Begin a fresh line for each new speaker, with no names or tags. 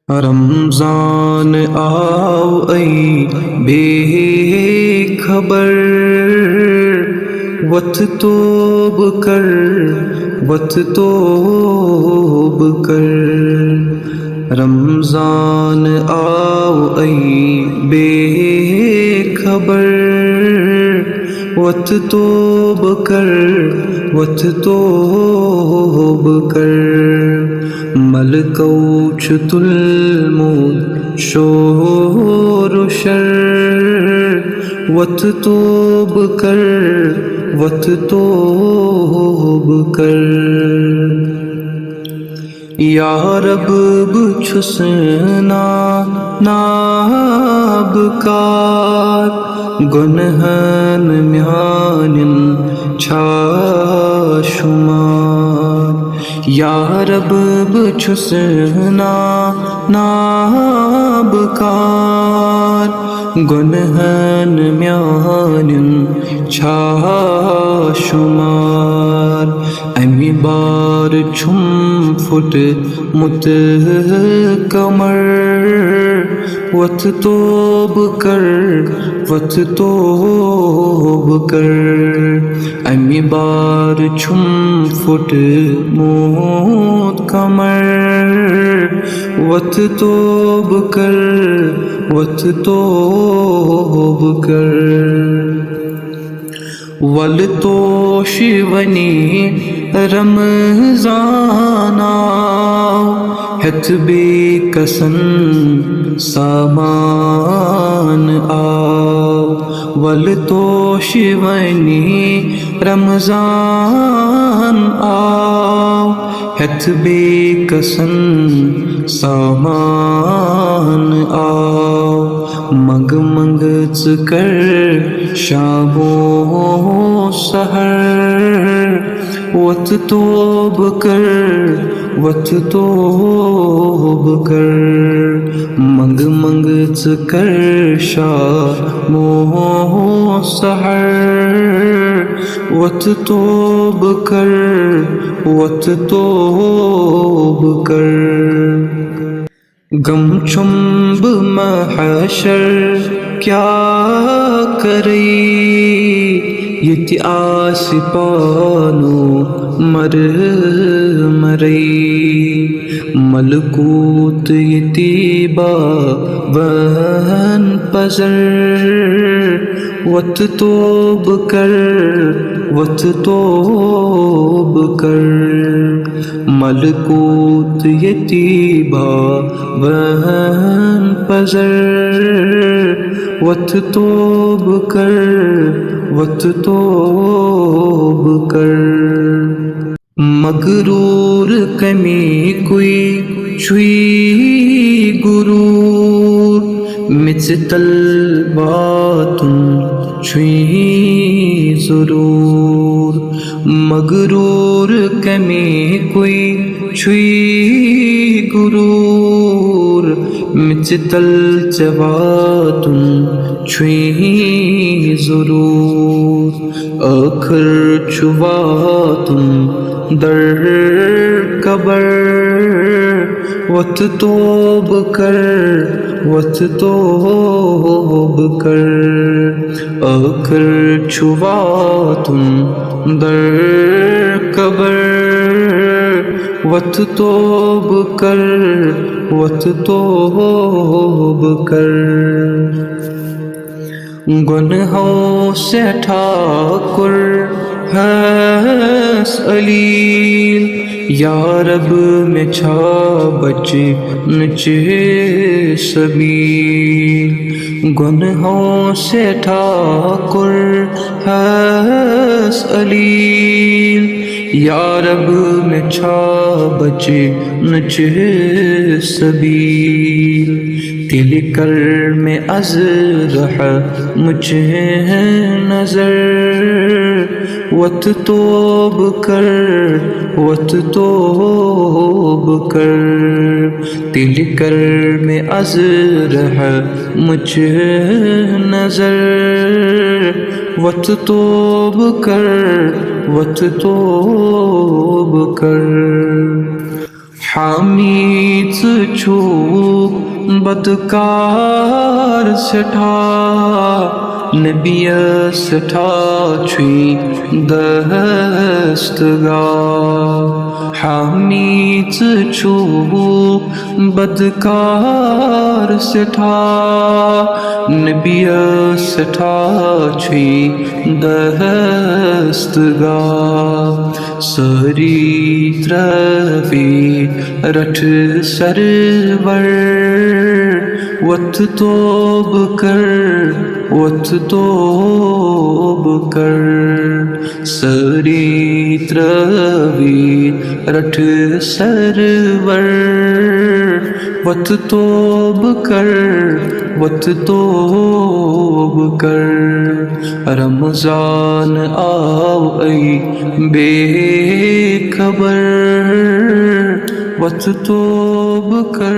رمضان آؤ ای بے خبر، وت توب کر، وت توب کر۔ رمضان آؤ ای بے خبر، وت توب کر، وت توب کر۔ ملکوچ الموت شور و شر، وت توب کر، وت توب کر۔ یا رب بچھسنا ناب کار، گنہن میانن چھا شمار۔ یا رب بچھسنا ناب کار، گنہن میانن چھا شمار۔ امی بار چھم پھٹ مت کمر، وت توب کر، وت توب کر۔ امی بار چھم پھٹ موت کمر، وت توب کر، وت توب کر۔ ولتوش ونی رمضان آؤ، ہت بے کسن سامان آؤ۔ ولتوش ونی رمضان آؤ، ہت بے کسن سامان آؤ۔ منگ منگ کر شام و سحر، وت توب کر، وت توب کر۔ منگ منگ کر شام و سحر، وت توب کر، وت توب کر۔ غم چنب محشر کیا کرے، یتی آسپانو مر مرے۔ ملکوت یتی باون پزر، وت توب کر، وت توب کر۔ ملکوت یتی باون پزر، وت توب کر، وت توب کر۔ مغرور کمی کوئی چھوئی غرور، مجھ طلبات چھوئی ضرور۔ مغرور کمی کوئی چھوئی غرور، مجھ طلبات چھوئی ضرور۔ آخر چھوات در قبر، وت توب کر، وت توب کر۔ آخر چھوات در قبر، وت توب کر، وت توب کر۔ گنہوں سے ٹھاکر ہس علیل، یا رب میں چھا بچ نچے سبیل۔ گنہوں سے ٹھاکر ہس علیل، یا رب میں چھا بچ نچے سبیل۔ دل کر میں از رہ مجھے نظر، وت توب کر، وت توب کر۔ دل کر میں از رہ مجھے نظر، وت توب کر، وت توب کر۔ حامید چھو بدکار سٹھا نبی سٹھا چھوئی دستگار حامید چھو بدکار سٹھا نبی سٹھا چھوئی دستگار سری تروی رٹھ سرور وت توب کر سری تروی رٹھ سرور وت توب کر رمضان آؤ اے بے خبر وت توب کر